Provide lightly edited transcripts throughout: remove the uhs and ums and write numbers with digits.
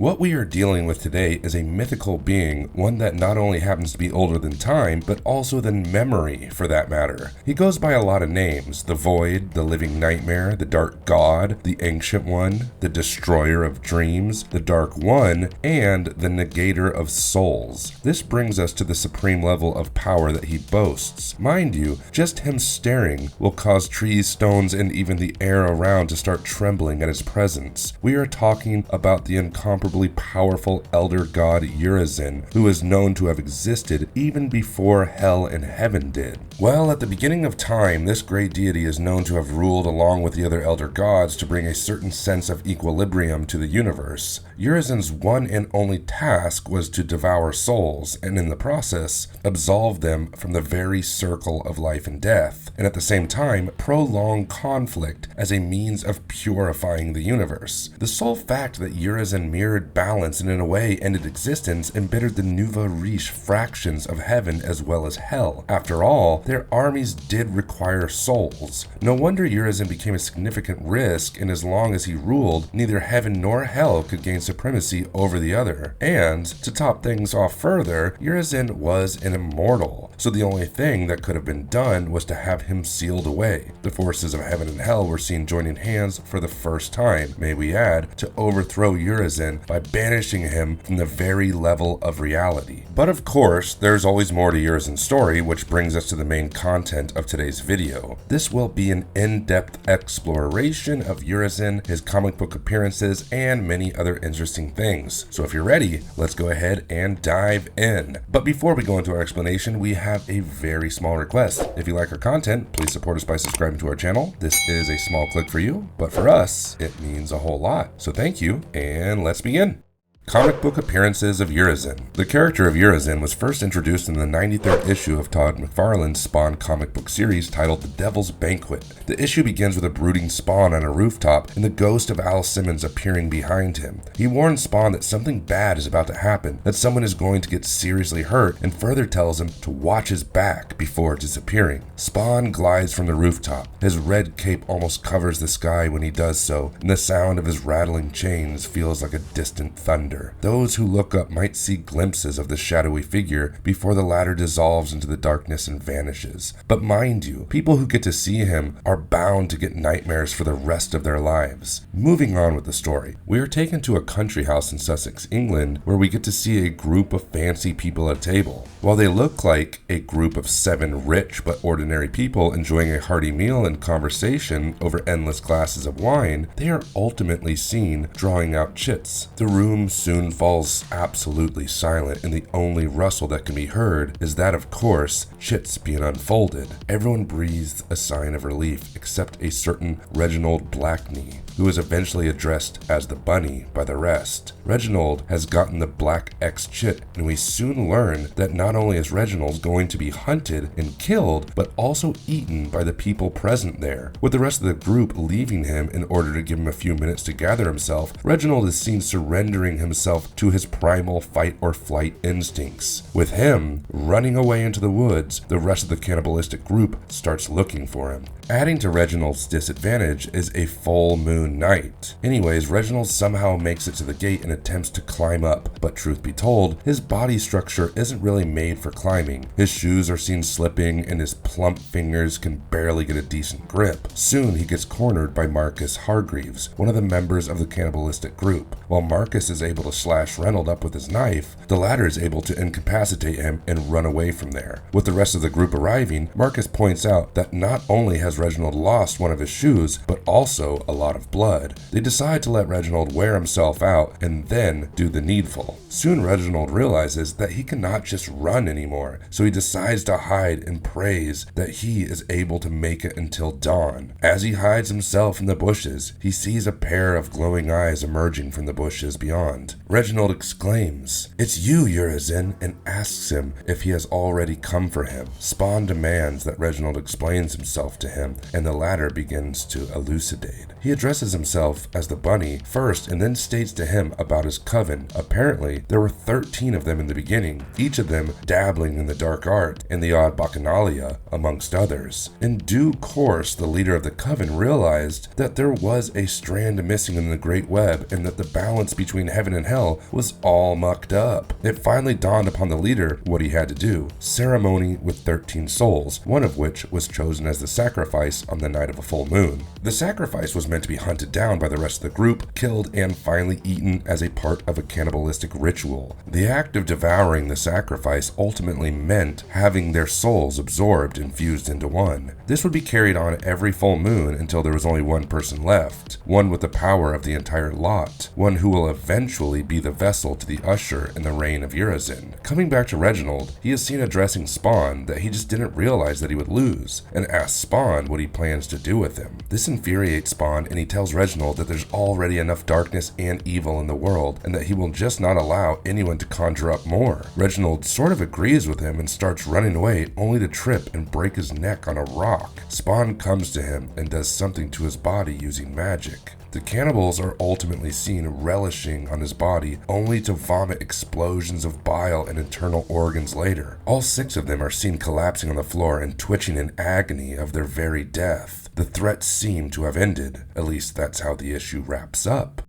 What we are dealing with today is a mythical being, one that not only happens to be older than time, but also than memory, for that matter. He goes by a lot of names: the Void, the Living Nightmare, the Dark God, the Ancient One, the Destroyer of Dreams, the Dark One, and the Negator of Souls. This brings us to the supreme level of power that he boasts. Mind you, just him staring will cause trees, stones, and even the air around to start trembling at his presence. We are talking about the incomparably powerful elder god Urizen, who is known to have existed even before hell and heaven did. Well, at the beginning of time, this great deity is known to have ruled along with the other elder gods to bring a certain sense of equilibrium to the universe. Urizen's one and only task was to devour souls, and in the process, absolve them from the very circle of life and death, and at the same time, prolong conflict as a means of purifying the universe. The sole fact that Urizen mirrored balance and in a way ended existence embittered the nouveau riche fractions of heaven as well as hell. After all, their armies did require souls. No wonder Urizen became a significant risk, and as long as he ruled, neither heaven nor hell could gain supremacy over the other. And, to top things off further, Urizen was an immortal, so the only thing that could have been done was to have him sealed away. The forces of heaven and hell were seen joining hands for the first time, may we add, to overthrow Urizen by banishing him from the very level of reality. But of course, there's always more to Urizen's story, which brings us to the main content of today's video. This will be an in-depth exploration of Urizen, his comic book appearances, and many other interesting things. So if you're ready, let's go ahead and dive in. But before we go into our explanation, we have a very small request. If you like our content, please support us by subscribing to our channel. This is a small click for you, but for us, it means a whole lot. So thank you, and let's begin. Comic book appearances of Urizen. The character of Urizen was first introduced in the 93rd issue of Todd McFarlane's Spawn comic book series titled The Devil's Banquet. The issue begins with a brooding Spawn on a rooftop and the ghost of Al Simmons appearing behind him. He warns Spawn that something bad is about to happen, that someone is going to get seriously hurt, and further tells him to watch his back before disappearing. Spawn glides from the rooftop. His red cape almost covers the sky when he does so, and the sound of his rattling chains feels like a distant thunder. Those who look up might see glimpses of the shadowy figure before the latter dissolves into the darkness and vanishes. But mind you, people who get to see him are bound to get nightmares for the rest of their lives. Moving on with the story, we are taken to a country house in Sussex, England, where we get to see a group of fancy people at a table. While they look like a group of 7 rich but ordinary people enjoying a hearty meal and conversation over endless glasses of wine, they are ultimately seen drawing out chits. The room soon falls absolutely silent, and the only rustle that can be heard is that, of course, chits being unfolded. Everyone breathes a sign of relief except a certain Reginald Blackney, who is eventually addressed as the Bunny by the rest. Reginald has gotten the Black X chit, and we soon learn that not only is Reginald going to be hunted and killed, but also eaten by the people present there. With the rest of the group leaving him in order to give him a few minutes to gather himself, Reginald is seen surrendering himself to his primal fight or flight instincts. With him running away into the woods, the rest of the cannibalistic group starts looking for him. Adding to Reginald's disadvantage is a full moon night. Anyways, Reginald somehow makes it to the gate and attempts to climb up, but truth be told, his body structure isn't really made for climbing. His shoes are seen slipping and his plump fingers can barely get a decent grip. Soon he gets cornered by Marcus Hargreaves, one of the members of the cannibalistic group. While Marcus is able to slash Reynolds up with his knife, the latter is able to incapacitate him and run away from there. With the rest of the group arriving, Marcus points out that not only has Reginald lost one of his shoes, but also a lot of blood. They decide to let Reginald wear himself out and then do the needful. Soon Reginald realizes that he cannot just run anymore, so he decides to hide and prays that he is able to make it until dawn. As he hides himself in the bushes, he sees a pair of glowing eyes emerging from the bushes beyond. Reginald exclaims, "It's you, Yurizen," and asks him if he has already come for him. Spawn demands that Reginald explains himself to him, him, and the latter begins to elucidate. He addresses himself as the bunny first and then states to him about his coven. Apparently, there were 13 of them in the beginning, each of them dabbling in the dark art and the odd bacchanalia, amongst others. In due course, the leader of the coven realized that there was a strand missing in the great web and that the balance between heaven and hell was all mucked up. It finally dawned upon the leader what he had to do: ceremony with 13 souls, one of which was chosen as the sacrifice on the night of a full moon. The sacrifice was meant to be hunted down by the rest of the group, killed, and finally eaten as a part of a cannibalistic ritual. The act of devouring the sacrifice ultimately meant having their souls absorbed and fused into one. This would be carried on every full moon until there was only one person left, one with the power of the entire lot, one who will eventually be the vessel to the usher in the reign of Urizen. Coming back to Reginald, he is seen addressing Spawn that he just didn't realize that he would lose, and asks Spawn what he plans to do with him. This infuriates Spawn, and he tells Reginald that there's already enough darkness and evil in the world, and that he will just not allow anyone to conjure up more. Reginald sort of agrees with him and starts running away, only to trip and break his neck on a rock. Spawn comes to him and does something to his body using magic. The cannibals are ultimately seen relishing on his body, only to vomit explosions of bile and internal organs later. All 6 of them are seen collapsing on the floor and twitching in agony of their very death. The threats seem to have ended. At least that's how the issue wraps up.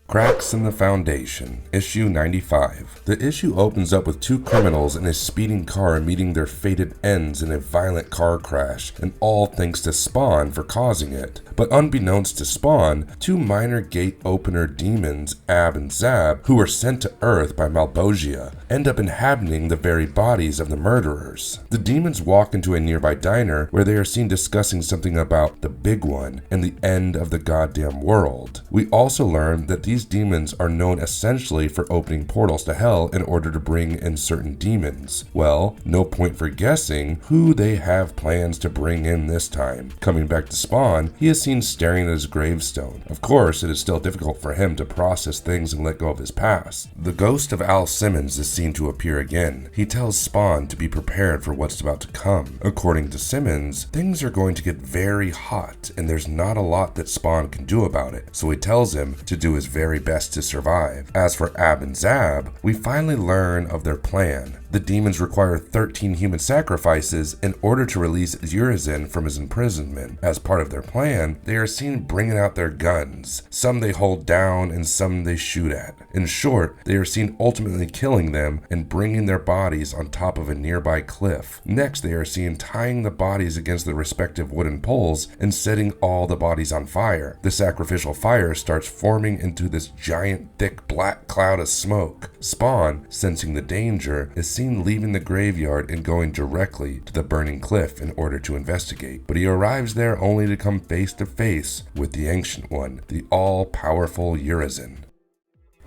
Cracks in the Foundation, issue 95. The issue opens up with 2 criminals in a speeding car meeting their fated ends in a violent car crash, and all thanks to Spawn for causing it. But unbeknownst to Spawn, 2 minor gate opener demons, Ab and Zab, who were sent to Earth by Malbogia, end up inhabiting the very bodies of the murderers. The demons walk into a nearby diner where they are seen discussing something about the Big One and the end of the goddamn world. We also learn that these demons are known essentially for opening portals to hell in order to bring in certain demons. Well, no point for guessing who they have plans to bring in this time. Coming back to Spawn, he is seen staring at his gravestone. Of course, it is still difficult for him to process things and let go of his past. The ghost of Al Simmons is seen to appear again. He tells Spawn to be prepared for what's about to come. According to Simmons, things are going to get very hot, and there's not a lot that Spawn can do about it, so he tells him to do his very best to survive. As for Ab and Zab, we finally learn of their plan. The demons require 13 human sacrifices in order to release Urizen from his imprisonment. As part of their plan, they are seen bringing out their guns. Some they hold down and some they shoot at. In short, they are seen ultimately killing them and bringing their bodies on top of a nearby cliff. Next, they are seen tying the bodies against the respective wooden poles and setting all the bodies on fire. The sacrificial fire starts forming into this giant, thick, black cloud of smoke. Spawn, sensing the danger, is seen leaving the graveyard and going directly to the burning cliff in order to investigate, but he arrives there only to come face to face with the Ancient One, the all-powerful Yurizen.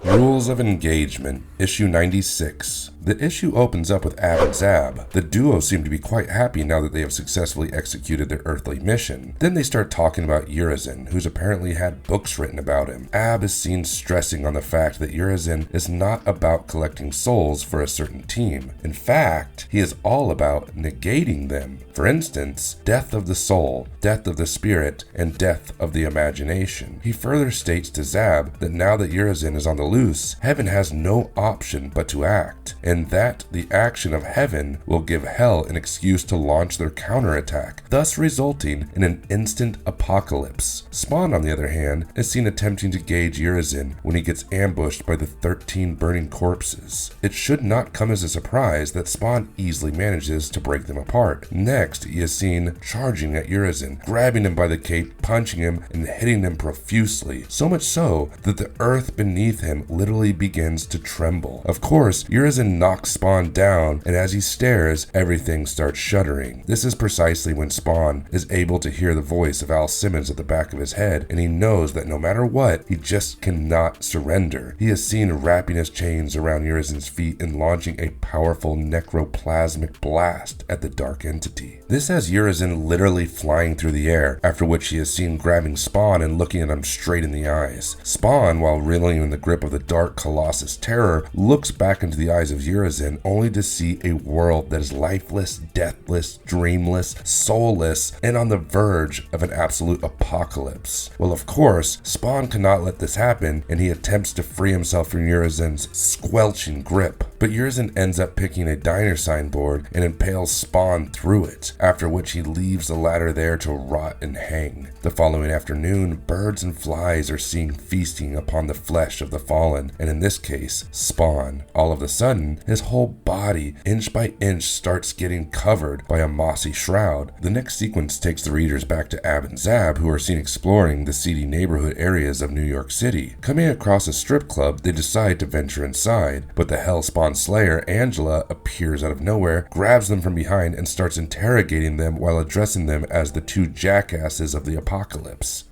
Rules of Engagement, issue 96. The issue opens up with Ab and Zab. The duo seem to be quite happy now that they have successfully executed their earthly mission. Then they start talking about Urizen, who's apparently had books written about him. Ab is seen stressing on the fact that Urizen is not about collecting souls for a certain team. In fact, he is all about negating them. For instance, death of the soul, death of the spirit, and death of the imagination. He further states to Zab that now that Urizen is on the loose, heaven has no option but to act, and that the action of heaven will give hell an excuse to launch their counterattack, thus resulting in an instant apocalypse. Spawn, on the other hand, is seen attempting to gauge Urizen when he gets ambushed by the 13 burning corpses. It should not come as a surprise that Spawn easily manages to break them apart. Next, he is seen charging at Urizen, grabbing him by the cape, punching him, and hitting him profusely, so much so that the earth beneath him literally begins to tremble. Of course, Urizen knocks Spawn down, and as he stares, everything starts shuddering. This is precisely when Spawn is able to hear the voice of Al Simmons at the back of his head, and he knows that no matter what, he just cannot surrender. He is seen wrapping his chains around Urizen's feet and launching a powerful necroplasmic blast at the dark entity. This has Urizen literally flying through the air, after which he is seen grabbing Spawn and looking at him straight in the eyes. Spawn, while reeling in the grip of the dark Colossus terror, looks back into the eyes of Urizen only to see a world that is lifeless, deathless, dreamless, soulless, and on the verge of an absolute apocalypse. Well, of course, Spawn cannot let this happen, and he attempts to free himself from Urizen's squelching grip. But Urizen ends up picking a diner signboard and impales Spawn through it, after which he leaves the latter there to rot and hang. The following afternoon, birds and flies are seen feasting upon the flesh of the fallen, and in this case, Spawn. All of a sudden, his whole body, inch by inch, starts getting covered by a mossy shroud. The next sequence takes the readers back to Ab and Zab, who are seen exploring the seedy neighborhood areas of New York City. Coming across a strip club, they decide to venture inside, but the Hellspawn Slayer, Angela, appears out of nowhere, grabs them from behind, and starts interrogating them while addressing them as the two jackasses of the apocalypse.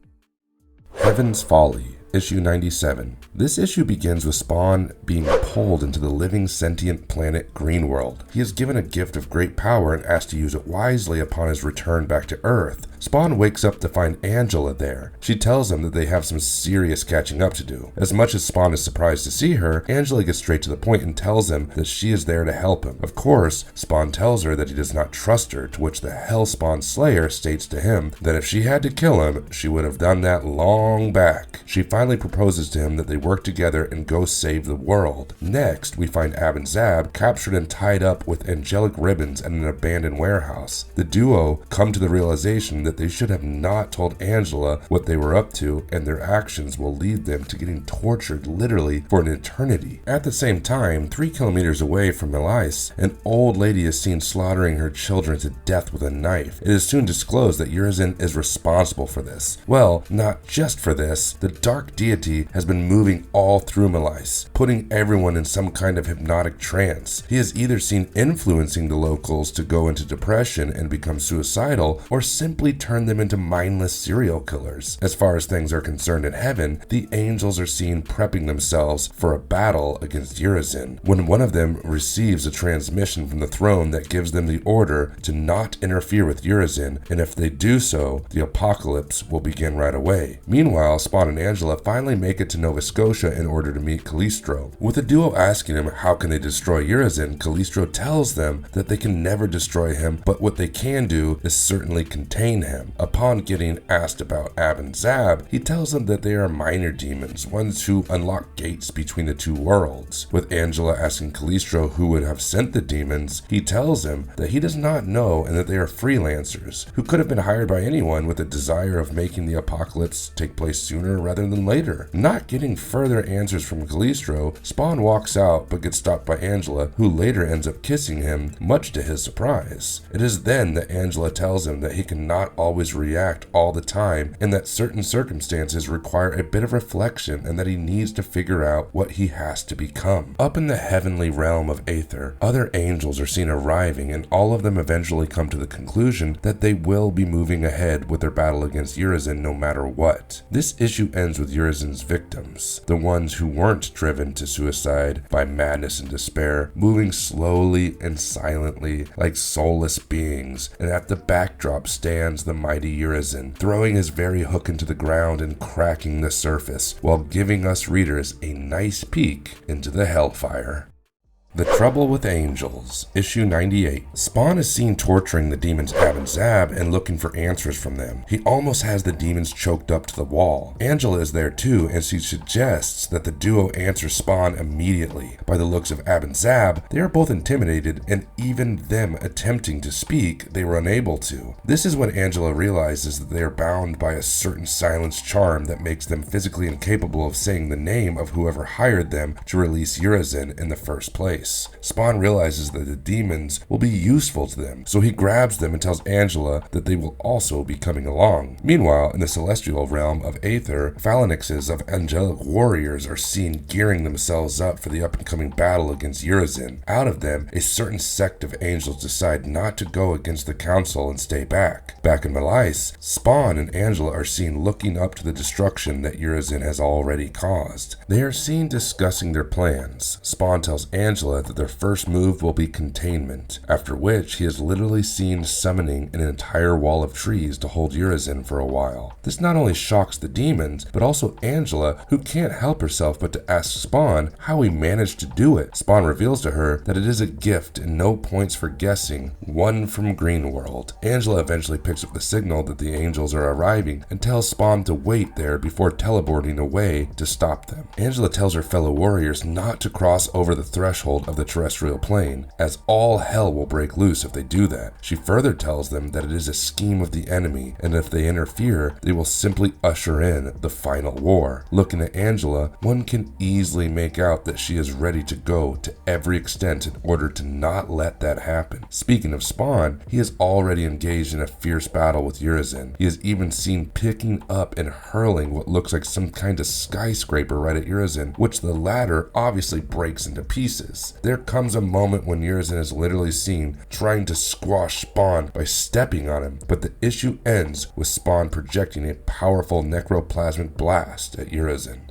Heaven's Folly, Issue 97. This issue begins with Spawn being pulled into the living sentient planet Greenworld. He is given a gift of great power and asked to use it wisely upon his return back to Earth. Spawn wakes up to find Angela there. She tells him that they have some serious catching up to do. As much as Spawn is surprised to see her, Angela gets straight to the point and tells him that she is there to help him. Of course, Spawn tells her that he does not trust her, to which the Hellspawn Slayer states to him that if she had to kill him, she would have done that long back. She finally proposes to him that they work together and go save the world. Next, we find Ab and Zab captured and tied up with angelic ribbons in an abandoned warehouse. The duo come to the realization that they should have not told Angela what they were up to, and their actions will lead them to getting tortured literally for an eternity. At the same time, 3 kilometers away from Melise, an old lady is seen slaughtering her children to death with a knife. It is soon disclosed that Urizen is responsible for this. Well, not just for this. The dark deity has been moving all through Melise, putting everyone in some kind of hypnotic trance. He is either seen influencing the locals to go into depression and become suicidal, or simply turn them into mindless serial killers. As far as things are concerned in heaven, the angels are seen prepping themselves for a battle against Urizen, when one of them receives a transmission from the throne that gives them the order to not interfere with Urizen, and if they do so, the apocalypse will begin right away. Meanwhile, Spawn and Angela finally make it to Nova Scotia in order to meet Calistro. With the duo asking him how can they destroy Urizen, Calistro tells them that they can never destroy him, but what they can do is certainly contain him. Upon getting asked about Ab and Zab, he tells them that they are minor demons, ones who unlock gates between the two worlds. With Angela asking Calistro who would have sent the demons, he tells him that he does not know and that they are freelancers, who could have been hired by anyone with a desire of making the apocalypse take place sooner rather than later. Not getting further answers from Calistro, Spawn walks out but gets stopped by Angela, who later ends up kissing him, much to his surprise. It is then that Angela tells him that he cannot always react all the time, and that certain circumstances require a bit of reflection, and that he needs to figure out what he has to become. Up in the heavenly realm of Aether, other angels are seen arriving, and all of them eventually come to the conclusion that they will be moving ahead with their battle against Urizen no matter what. This issue ends with Urizen's victims, the ones who weren't driven to suicide by madness and despair, moving slowly and silently like soulless beings, and at the backdrop stands the mighty Urizen, throwing his very hook into the ground and cracking the surface, while giving us readers a nice peek into the hellfire. The Trouble with Angels, Issue 98. Spawn is seen torturing the demons Ab and Zab and looking for answers from them. He almost has the demons choked up to the wall. Angela is there too, and she suggests that the duo answer Spawn immediately. By the looks of Ab and Zab, they are both intimidated, and even them attempting to speak, they were unable to. This is when Angela realizes that they are bound by a certain silence charm that makes them physically incapable of saying the name of whoever hired them to release Urizen in the first place. Spawn realizes that the demons will be useful to them, so he grabs them and tells Angela that they will also be coming along. Meanwhile, in the celestial realm of Aether, phalanxes of angelic warriors are seen gearing themselves up for the up-and-coming battle against Urizen. Out of them, a certain sect of angels decide not to go against the council and stay back. Back in Melise, Spawn and Angela are seen looking up to the destruction that Urizen has already caused. They are seen discussing their plans. Spawn tells Angela Angela that their first move will be containment, after which he is literally seen summoning an entire wall of trees to hold Urizen for a while. This not only shocks the demons, but also Angela, who can't help herself but to ask Spawn how he managed to do it. Spawn reveals to her that it is a gift and no points for guessing, one from Greenworld. Angela eventually picks up the signal that the angels are arriving and tells Spawn to wait there before teleporting away to stop them. Angela tells her fellow warriors not to cross over the threshold of the terrestrial plane, as all hell will break loose if they do that. She further tells them that it is a scheme of the enemy, and if they interfere, they will simply usher in the final war. Looking at Angela, one can easily make out that she is ready to go to every extent in order to not let that happen. Speaking of Spawn, he is already engaged in a fierce battle with Urizen. He is even seen picking up and hurling what looks like some kind of skyscraper right at Urizen, which the latter obviously breaks into pieces. There comes a moment when Urizen is literally seen trying to squash Spawn by stepping on him, but the issue ends with Spawn projecting a powerful necroplasmic blast at Urizen.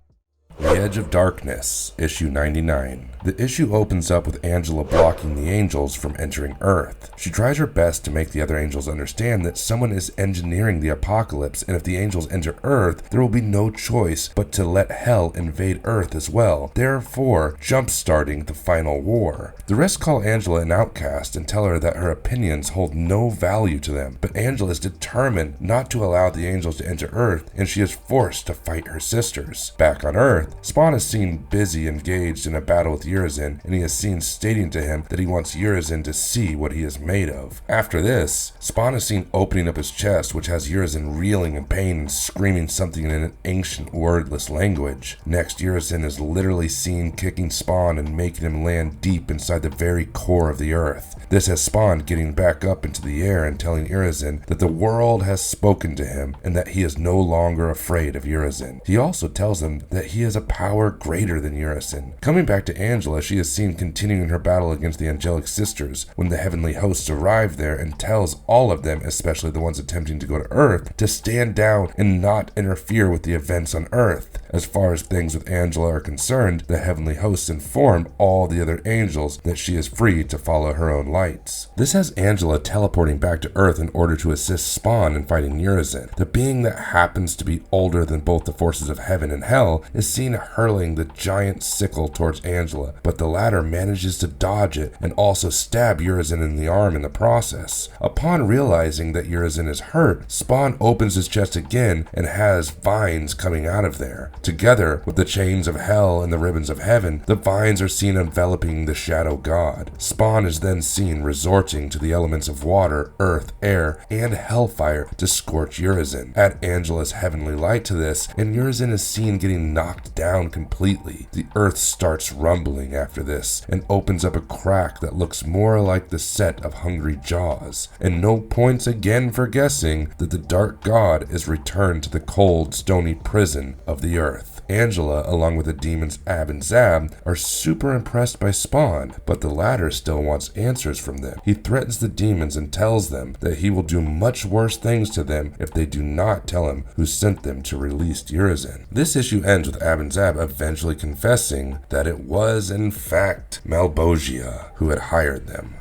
The Edge of Darkness, Issue 99. The issue opens up with Angela blocking the angels from entering Earth. She tries her best to make the other angels understand that someone is engineering the apocalypse, and if the angels enter Earth, there will be no choice but to let hell invade Earth as well, therefore jump-starting the final war. The rest call Angela an outcast and tell her that her opinions hold no value to them, but Angela is determined not to allow the angels to enter Earth, and she is forced to fight her sisters. Back on Earth, Spawn is seen busy engaged in a battle with Urizen, and he is seen stating to him that he wants Urizen to see what he is made of. After this, Spawn is seen opening up his chest, which has Urizen reeling in pain and screaming something in an ancient wordless language. Next, Urizen is literally seen kicking Spawn and making him land deep inside the very core of the earth. This has Spawn getting back up into the air and telling Urizen that the world has spoken to him and that he is no longer afraid of Urizen. He also tells him that he has a power greater than Urizen. Coming back to Angela, she is seen continuing her battle against the angelic sisters when the heavenly hosts arrive there and tells all of them, especially the ones attempting to go to Earth, to stand down and not interfere with the events on Earth. As far as things with Angela are concerned, the heavenly hosts inform all the other angels that she is free to follow her own lights. This has Angela teleporting back to Earth in order to assist Spawn in fighting Yurizen. The being that happens to be older than both the forces of heaven and hell is seen hurling the giant sickle towards Angela, but the latter manages to dodge it and also stab Yurizen in the arm in the process. Upon realizing that Yurizen is hurt, Spawn opens his chest again and has vines coming out of there. Together with the chains of hell and the ribbons of heaven, the vines are seen enveloping the shadow god. Spawn is then seen resorting to the elements of water, earth, air, and hellfire to scorch Urizen. Add Angela's heavenly light to this, and Urizen is seen getting knocked down completely. The earth starts rumbling after this and opens up a crack that looks more like the set of hungry jaws. And no points again for guessing that the dark god is returned to the cold, stony prison of the earth. Angela, along with the demons Ab and Zab, are super impressed by Spawn, but the latter still wants answers from them. He threatens the demons and tells them that he will do much worse things to them if they do not tell him who sent them to release Yurizen. This issue ends with Ab and Zab eventually confessing that it was, in fact, Malbogia who had hired them.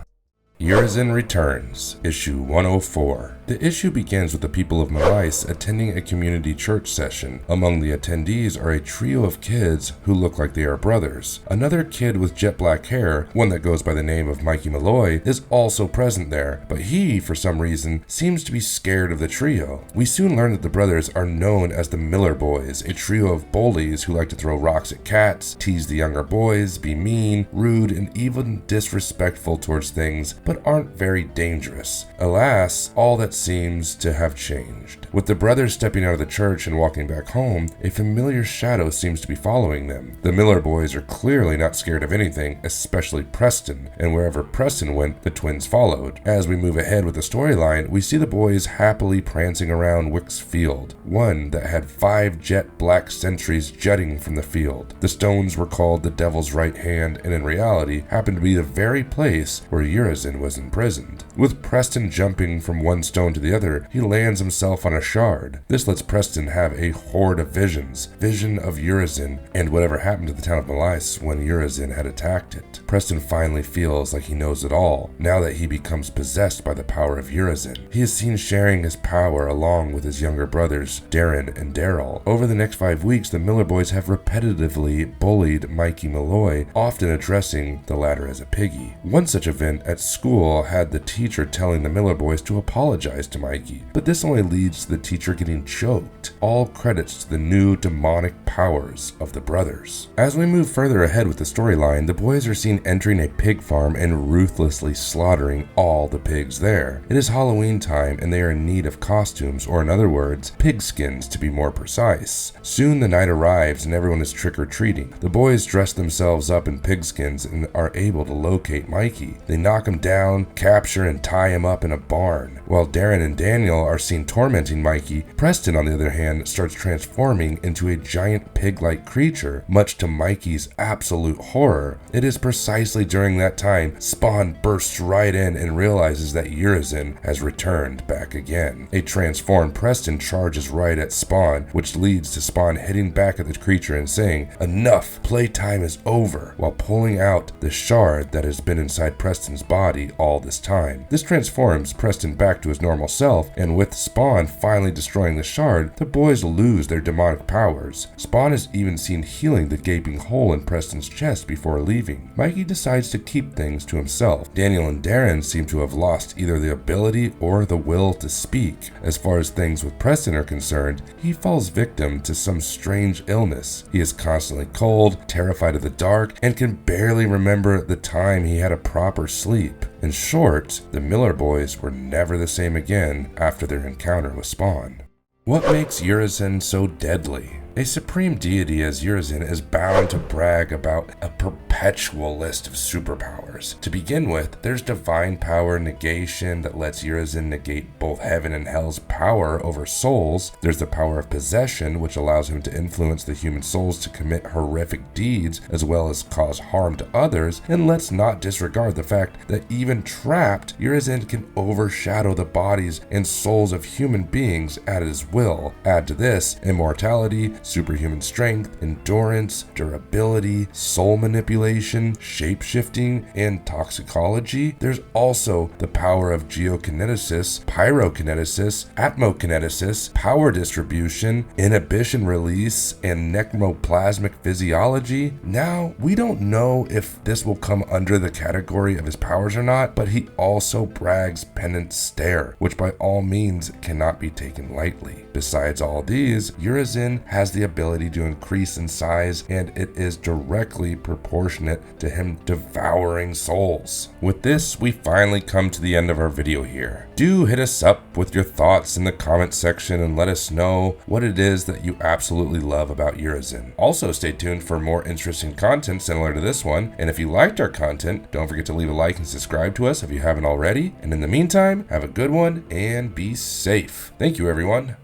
Yurizen Returns, Issue 104. The issue begins with the people of Marais attending a community church session. Among the attendees are a trio of kids who look like they are brothers. Another kid with jet black hair, one that goes by the name of Mikey Malloy, is also present there, but he, for some reason, seems to be scared of the trio. We soon learn that the brothers are known as the Miller Boys, a trio of bullies who like to throw rocks at cats, tease the younger boys, be mean, rude, and even disrespectful towards things, but aren't very dangerous. Alas, all that seems to have changed. With the brothers stepping out of the church and walking back home, a familiar shadow seems to be following them. The Miller boys are clearly not scared of anything, especially Preston, and wherever Preston went, the twins followed. As we move ahead with the storyline, we see the boys happily prancing around Wick's field, one that had 5 jet black sentries jutting from the field. The stones were called the Devil's Right Hand, and in reality happened to be the very place where Yurizen Urizen was imprisoned. With Preston jumping from one stone to the other, he lands himself on a shard. This lets Preston have a horde of visions, vision of Urizen and whatever happened to the town of Melise when Urizen had attacked it. Preston finally feels like he knows it all, now that he becomes possessed by the power of Urizen. He is seen sharing his power along with his younger brothers, Darren and Daryl. Over the next 5 weeks, the Miller boys have repetitively bullied Mikey Malloy, often addressing the latter as a piggy. One such event at school had the teacher telling the Miller boys to apologize to Mikey, but this only leads to the teacher getting choked. All credits to the new demonic powers of the brothers. As we move further ahead with the storyline, the boys are seen entering a pig farm and ruthlessly slaughtering all the pigs there. It is Halloween time and they are in need of costumes, or in other words, pig skins to be more precise. Soon the night arrives and everyone is trick-or-treating. The boys dress themselves up in pig skins and are able to locate Mikey. They knock him down, capture and tie him up in a barn. While Darren and Daniel are seen tormenting Mikey, Preston, on the other hand, starts transforming into a giant pig-like creature, much to Mikey's absolute horror. It is precisely during that time Spawn bursts right in and realizes that Urizen has returned back again. A transformed Preston charges right at Spawn, which leads to Spawn hitting back at the creature and saying, "Enough, playtime is over," while pulling out the shard that has been inside Preston's body all this time. This transforms Preston back to his normal self, and with Spawn finally destroying the shard, the boys lose their demonic powers. Spawn is even seen healing the gaping hole in Preston's chest before leaving. Mikey decides to keep things to himself. Daniel and Darren seem to have lost either the ability or the will to speak. As far as things with Preston are concerned, he falls victim to some strange illness. He is constantly cold, terrified of the dark, and can barely remember the time he had a proper sleep. In short, the Miller boys were never the same again after their encounter with Spawn. What makes Yurizen so deadly? A supreme deity as Urizen is bound to brag about a perpetual list of superpowers. To begin with, there's divine power negation that lets Urizen negate both heaven and hell's power over souls. There's the power of possession, which allows him to influence the human souls to commit horrific deeds as well as cause harm to others. And let's not disregard the fact that even trapped, Urizen can overshadow the bodies and souls of human beings at his will. Add to this immortality, superhuman strength, endurance, durability, soul manipulation, shape-shifting, and toxicology. There's also the power of geokinesis, pyrokinesis, atmokinesis, power distribution, inhibition release, and necroplasmic physiology. Now, we don't know if this will come under the category of his powers or not, but he also brags pendant stare, which by all means cannot be taken lightly. Besides all these, Urizen has the ability to increase in size, and it is directly proportionate to him devouring souls. With this, we finally come to the end of our video here. Do hit us up with your thoughts in the comment section and let us know what it is that you absolutely love about Urizen. Also, stay tuned for more interesting content similar to this one, and if you liked our content, don't forget to leave a like and subscribe to us if you haven't already, and in the meantime, have a good one and be safe. Thank you, everyone.